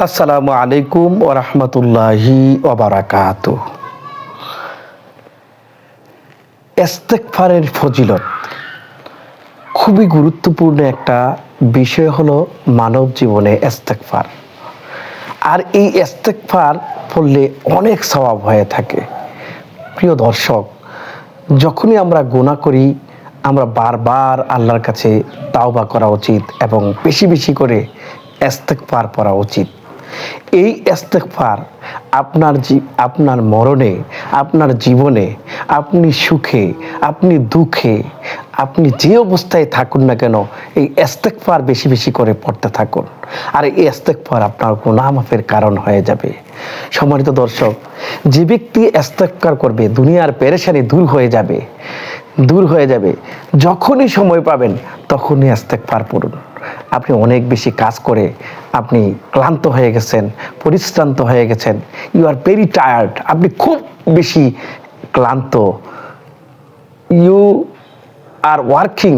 আসসালামু আলাইকুম ওয়া রাহমাতুল্লাহি ওয়া বারাকাতুহু। ইস্তেগফারের ফজিলত খুবই গুরুত্বপূর্ণ একটা বিষয় হলো মানব জীবনে ইস্তেগফার। আর এই ইস্তেগফার পড়লে অনেক সওয়াব হয়ে থাকে। প্রিয় দর্শক, যখনই আমরা গুনাহ করি আমরা বারবার আল্লাহর কাছে তাওবা করা উচিত এবং বেশি বেশি করে ইস্তেগফার পড়া উচিত। এই ইস্তেগফার আপনার মরণে, আপনার জীবনে, আপনি সুখে, আপনি দুঃখে, আপনি যে অবস্থায় থাকুন না কেন এই ইস্তেগফার বেশি বেশি করে পড়তে থাকুন। আর এই ইস্তেগফার আপনার গুনাহ মাফের কারণ হয়ে যাবে। সম্মানিত দর্শক, যে ব্যক্তি ইস্তেগফার করবে দুনিয়ার পেরেশানি দূর হয়ে যাবে। যখনই সময় পাবেন তখনই ইস্তেগফার পড়ুন। আপনি অনেক বেশি কাজ করে আপনি ক্লান্ত হয়ে গেছেন, পরিশ্রান্ত হয়ে গেছেন, ইউ আর ভেরি টায়ার্ড, আপনি খুব বেশি ক্লান্ত, you are working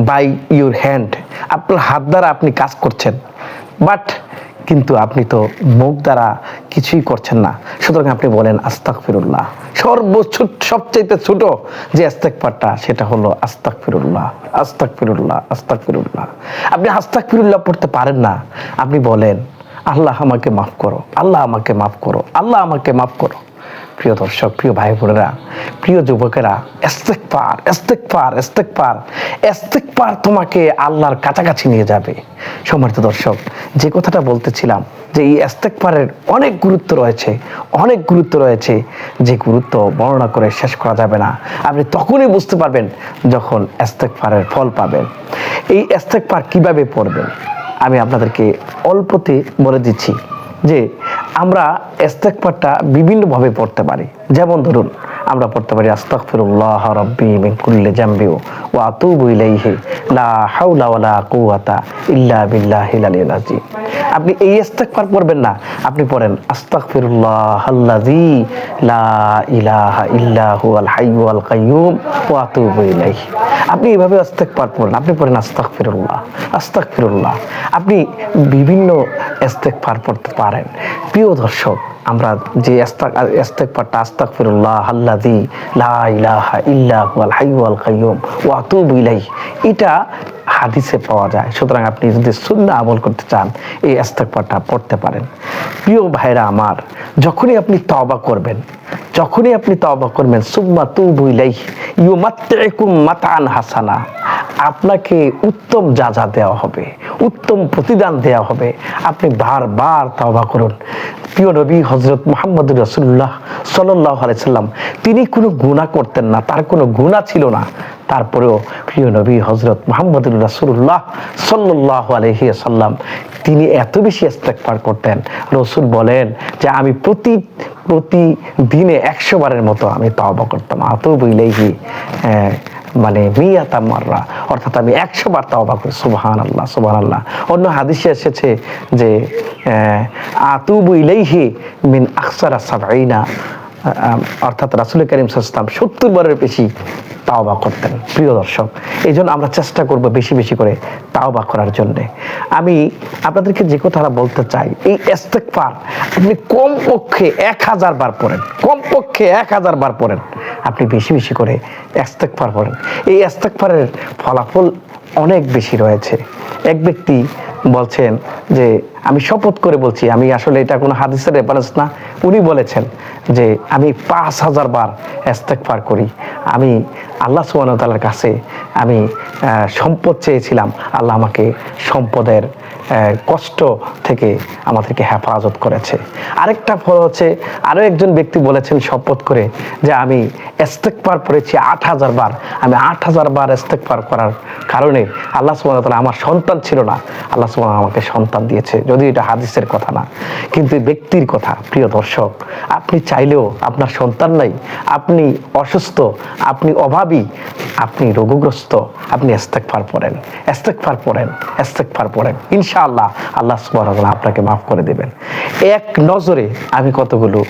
by your hand, আপনার হাত দ্বারা আপনি কাজ করছেন, কিন্তু আপনি তো মুখ দ্বারা কিছুই করছেন না। সুতরাং আপনি বলেন আস্তাগফিরুল্লাহ। সবচাইতে ছোট যে ইস্তেগফারটা সেটা হলো আস্তাগফিরুল্লাহ, আস্তাগফিরুল্লাহ, আস্তাগফিরুল্লাহ। আপনি আস্তাগফিরুল্লাহ পড়তে পারেন না, আপনি বলেন আল্লাহ আমাকে মাফ করো, আল্লাহ আমাকে মাফ করো, আল্লাহ আমাকে মাফ করো। প্রিয় দর্শক, প্রিয় ভাই বোনেরা, প্রিয় যুবকেরা, ইস্তেগফার, ইস্তেগফার, ইস্তেগফার, ইস্তেগফার তোমাকে আল্লাহর কাছাকাছি নিয়ে যাবে। সম্মানিত দর্শক, যে কথাটা বলতেছিলাম যে এই ইস্তেগফারের অনেক গুরুত্ব রয়েছে, যে গুরুত্ব বর্ণনা করে শেষ করা যাবে না। আপনি তখনই বুঝতে পারবেন যখন ইস্তেগফারের ফল পাবেন। এই ইস্তেগফার কিভাবে পড়বেন আমি আপনাদেরকে অল্পতে বলে দিচ্ছি যে আমরা ইস্তেগফারটা বিভিন্নভাবে পড়তে পারি। যেমন ধরুন, আমরা পড়তে পারি আস্তাগফিরুল্লাহ রাব্বি মিন কুল্লি জামবি ওয়া আতুবু ইলাইহি লা হাওলা ওয়ালা কুওয়াতা ইল্লা বিল্লাহিল আলিয়্যিল আযীম। আপনি এই ইস্তেগফার পড়বেন না, আপনি পড়েন আস্তাগফিরুল্লাহাল্লাযী লা ইলাহা ইল্লা হুয়াল হাইয়ুল কাইয়্যুম ওয়া আতুবু ইলাইহি। আপনি এইভাবে ইস্তেগফার পড়েন, আপনি পড়েন আস্তাগফিরুল্লাহ, আস্তাগফিরুল্লাহ। আপনি বিভিন্ন ইস্তেগফার পড়তে পারেন। প্রিয় দর্শক, আমরা যে ইস্তেগফারটা আস্তাগফিরুল্লাহাল্লাযী লা ইলাহা ইল্লা হুয়াল হাইয়ুল কাইয়্যুম ওয়া আতুবু ইলাইহি, এটা হাদিসে পাওয়া যায়। সুতরাং আপনি যদি সুন্নাহ আমল করতে চান এই ইস্তেগফারটা পড়তে পারেন। প্রিয় ভাইরা আমার, যখনই আপনি তওবা করবেন সুম্মা তুবু ইলাইহি ইউমাত্তিউকুম মাতাআন হাসানা, আপনাকে উত্তম যাজা দেওয়া হবে, উত্তম প্রতিদান দেওয়া হবে। আপনি বারবার তওবা করুন। প্রিয় নবী হযরত মুহাম্মদুর রাসূলুল্লাহ সাল্লাল্লাহু আলাইহি সাল্লাম, তিনি কোনো গুনাহ করতেন না, তার কোনো গুনাহ ছিল না। তারপরেও প্রিয় নবী হযরত মুহাম্মদুর রাসূলুল্লাহ সাল্লাল্লাহু আলাইহি সাল্লাম তিনি এত বেশি ইস্তেগফার করতেন। রাসূল বলেন যে আমি প্রতিদিনে 100 বারের মতো আমি তওবা করতাম। আতুবু ইলাইহি মানে মিয়াতা মাররা, অর্থাৎ আমি 100 বার তওবা করি। সুবহানাল্লাহ, সুবহানাল্লাহ। অন্য হাদিসে এসেছে যে আতুবু ইলাইহি মিন আকসারা সাবঈনা, অর্থাৎ রাসূল কারীম সাল্লাল্লাহু আলাইহি ওয়াসাল্লাম 70 বারের বেশি তাওবা করতেন। প্রিয় দর্শক, এই জন্য আমরা চেষ্টা করব বেশি বেশি করে তাওবা করার জন্যে। আমি আপনাদেরকে যে কথাটা বলতে চাই, এই ইস্তেগফার আপনি কমপক্ষে 1000 বার পড়েন, কমপক্ষে 1000 বার পড়েন। আপনি বেশি বেশি করে ইস্তেগফার পড়েন। এই ইস্তেগফারের ফলাফল অনেক বেশি রয়েছে। এক ব্যক্তি বলছেন যে আমি শপথ করে বলছি, আমি আসলে এটা কোনো হাদিসের রেফারেন্স না, উনি বলেছেন যে আমি 5000 বার ইস্তেগফার করি। আমি আল্লাহ সুবহানাহু ওয়া তাআলার কাছে আমি সম্পদ চেয়েছিলাম, আল্লাহ আমাকে সম্পদের কষ্ট থেকে আমাদেরকে হেফাজত করেছে। আরেকটা ফল হচ্ছে, আরও একজন ব্যক্তি বলেছেন শপথ করে যে আমি ইস্তেগফার পড়েছি 8000 বার। আমি 8000 বার ইস্তেগফার করার কারণে আল্লাহ সুবহানাহু ওয়া তাআলা, আমার সন্তান ছিল না, আল্লাহ সুবহানাহু আমাকে সন্তান দিয়েছে। যদিও এটা হাদিসের কথা না, কিন্তু ব্যক্তির কথা। প্রিয় দর্শক, আপনি চাইলেও আপনার সন্তান নাই, আপনি অসুস্থ, আপনি অভাবী, আপনি রোগগ্রস্ত, আপনি ইস্তেগফার পড়েন, ইস্তেগফার পড়েন, ইস্তেগফার পড়েন। ইনশাআল্লাহ ইনশাআল্লাহ আল্লাহ সুবহানাহু ওয়া তাআলা আপনাকে মাফ করে দেবেন। এক নজরে আমি কতগুলো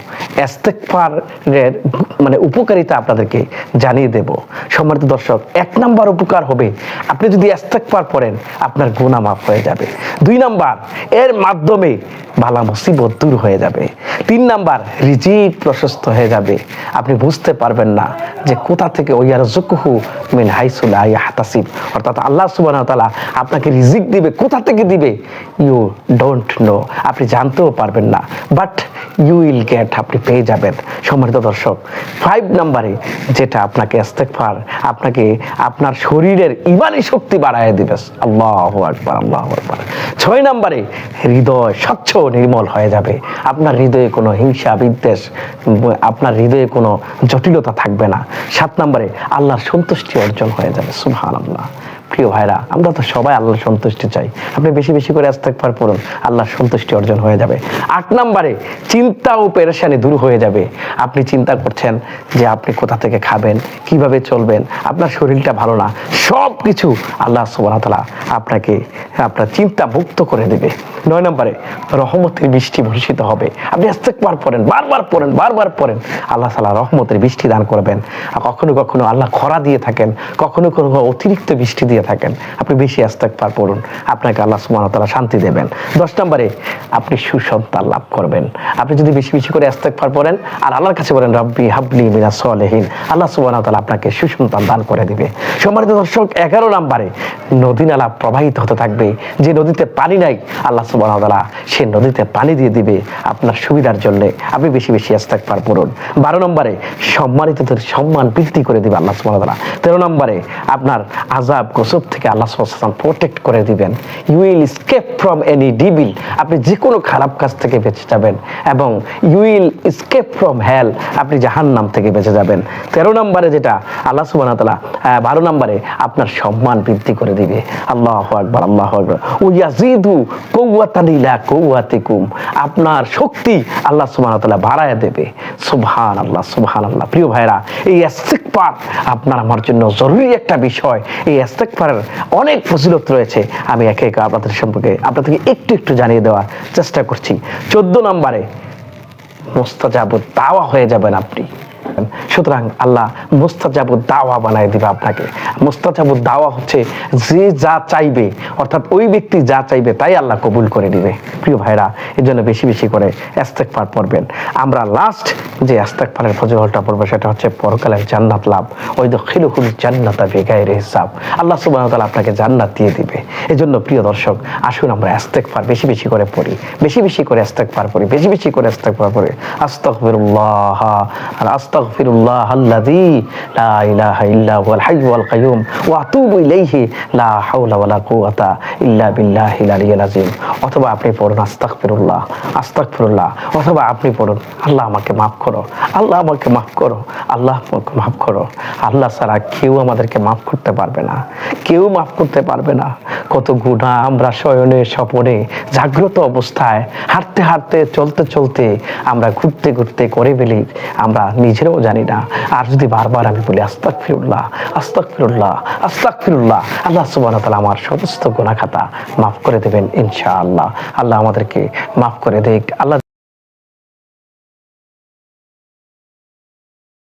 ইস্তেগফারের মানে উপকারিতা আপনাদেরকে জানিয়ে দেব। সম্মানিত দর্শক, 1 নাম্বার উপকার হবে আপনি যদি ইস্তেগফার পড়েন আপনার গুনাহ মাফ হয়ে যাবে। 2 নাম্বার, এর মাধ্যমে বালা মুসিবত দূর হয়ে যাবে। 3 নাম্বার, রিজিক প্রশস্ত হয়ে যাবে। আপনি বুঝতে পারবেন না যে কোথা থেকে ওয়ারযুকুহু মিন হাইসু লা ইয়াহতাসিব, অর্থাৎ আল্লাহ সুবহানাহু ওয়া তাআলা আপনাকে রিজিক দিবে, কোথা থেকে দিবে ইউ ডোন্ট নো, আপনি জানতেও পারবেন না, বাট ইউ উইল গেট, আপনি পেয়ে যাবেন। সম্মানিত দর্শক, 5 নাম্বারে যেটা আপনাকে ইস্তেগফার আপনাকে আপনার শরীরের ঈমানি শক্তি বাড়ায় দিবে। আল্লাহু আকবার, আল্লাহু আকবার। 6 নাম্বারে হৃদয় স্বচ্ছ নির্মল হয়ে যাবে। আপনার হৃদয়ে কোনো হিংসা বিদ্বেষ, আপনার হৃদয়ে কোনো জটিলতা থাকবে না। 7 নাম্বারে আল্লাহর সন্তুষ্টি অর্জন হয়ে যাবে। সুবহানাল্লাহ। প্রিয় ভাইরা, আমরা তো সবাই আল্লাহর সন্তুষ্টি চাই। আপনি বেশি বেশি করে ইস্তেগফার পড়ুন, আল্লাহর সন্তুষ্টি অর্জন হয়ে যাবে। 8 নাম্বারে চিন্তা ও পেরেশানি দূর হয়ে যাবে। আপনি চিন্তা করছেন যে আপনি কোথা থেকে খাবেন, কিভাবে চলবেন, আপনার শরীরটা ভালো না, সব কিছু আল্লাহ সুবহানাহু ওয়া তাআলা আপনাকে আপনার চিন্তা মুক্ত করে দেবে। 9 নাম্বারে রহমতের বৃষ্টি বর্ষিত হবে। আপনি ইস্তেগফার পড়েন, বারবার পড়েন, আল্লাহ তাআলা রহমতের বৃষ্টি দান করবেন। আর কখনো কখনো আল্লাহ খরা দিয়ে থাকেন, কখনো কখনো অতিরিক্ত বৃষ্টি দিয়ে থাকেন। আপনি বেশি ইস্তেগফার পড়ুন, আপনাকে আল্লাহ সুবহানাহু ওয়া তাআলা শান্তি দেবেন। 10 নম্বরে আপনি সুসন্তান লাভ করবেন। আপনি যদি বেশি বেশি করে ইস্তেগফার পড়েন আর আল্লাহর কাছে বলেন রব্বি হাবলি মিনাস সলিহিন, আল্লাহ সুবহানাহু ওয়া তাআলা আপনাকে সুসন্তান দান করে দিবে। সম্মানিত দর্শক, 11 নম্বরে নদী নালা প্রবাহিত হতে থাকবে। যে নদীতে পানি নাই আল্লাহ সুবহানাহু ওয়া তাআলা সেই নদীতে পানি দিয়ে দিবে আপনার সুবিধার জন্য। আপনি বেশি বেশি ইস্তেগফার পড়ুন। 12 নম্বরে সম্মানিতদের সম্মান বৃদ্ধি করে দিবে আল্লাহ সুবহানাহু ওয়া তাআলা। 13 নম্বরে আপনার আযাব গজব থেকে আল্লাহ সুবহানাহু ওয়া তাআলা প্রোটেক্ট করে দিবেন। You will escape from any devil, আপনি যে কোনো খারাপ কাজ থেকে বেঁচে যাবেন। এবং you will escape from hell, আপনি জাহান্নাম থেকে বেঁচে যাবেন। 13 নম্বরে যেটা আল্লাহ সুবহানাহু ওয়া তাআলা 12 নম্বরে আপনার সম্মান বৃদ্ধি করে দিবে। আল্লাহু আকবার, আল্লাহু আকবার। ওয়াজিদু কুওয়াতান ইলা কুওয়াতিকুম, আপনার শক্তি আল্লাহ সুবহানাহু ওয়া তাআলা বাড়ায় দেবে। সুবহানাল্লাহ, সুবহানাল্লাহ। প্রিয় ভাইরা, এই ইস্তেগফার আপনার আমার জন্য জরুরি একটা বিষয়। এই ইস্তেগফারের অনেক ফজিলত রয়েছে। আমি একে একে আপনাদেরকে একটু জানিয়ে দেওয়ার চেষ্টা করছি। 14 নম্বরে মুস্তাজাবুদ দাওয়া হয়ে যাবেন আপনি। সুতরাং আল্লাহ মুস্তাজাবুদ দাওয়া বানায় দিবে আপনাকে। মুস্তাজাবুদ দাওয়া হচ্ছে যে যা চাইবে, অর্থাৎ ওই ব্যক্তি যা চাইবে তাই আল্লাহ কবুল করে দিবে। প্রিয় ভাইরা, এর জন্য বেশি বেশি করে ইস্তেগফার পড়বেন। আমরা লাস্ট যে ইস্তেগফারের ফজিলতটা পড়বো সেটা হচ্ছে পরকালের জান্নাত লাভ। ওয়াদখিলুহুল জান্নাতা বিগাইরি হিসাব, আল্লাহ সুবহানাহু ওয়া তাআলা আপনাকে জান্নাত দিয়ে দিবে। এজন্য প্রিয় দর্শক, আসুন আমরা ইস্তেগফার বেশি বেশি করে পড়ি, বেশি বেশি করে ইস্তেগফার পড়ি, বেশি বেশি করে ইস্তেগফার পড়ি। আস্তাগফিরুল্লাহ আর আস্তাগফিরুল্লাহ আল্লাযী লা ইলাহা ইল্লা হুয়াল হাইয়ুল কাইয়ুম ওয়া আতুবু ইলাইহি লা হাওলা ওয়ালা কুওয়াতা ইল্লা বিল্লাহিল আলিয়্যিল আযীম। অথবা আপনি পড়ুন আস্তাগফিরুল্লাহ, আস্তাগফিরুল্লাহ। অথবা আপনি পড়ুন আল্লাহ আমাকে মাফ করো, আল্লাহ আমাকে মাফ করো, আল্লাহ আমাকে মাফ করো। আল্লাহ ছাড়া কেউ আমাদেরকে মাফ করতে পারবে না, কেউ মাফ করতে পারবে না। কত গুনাহ আমরা শয়নে স্বপনে জাগ্রত অবস্থায় হাঁটতে হাঁটতে চলতে চলতে আমরা ঘুরতে ঘুরতে করে ফেলি, আমরা নিজেরাও জানি না। আর যদি বারবার আমি বলি আস্তাগফিরুল্লাহ, আস্তাগফিরুল্লাহ, আস্তাগফিরুল্লাহ, আল্লাহ সুবহানাহু ওয়া তাআলা আমার সমস্ত গুনাহ খাতা মাফ করে দেবেন ইনশাআল্লাহ। আল্লাহ আমাদেরকে মাফ করে দেখ। আল্লাহ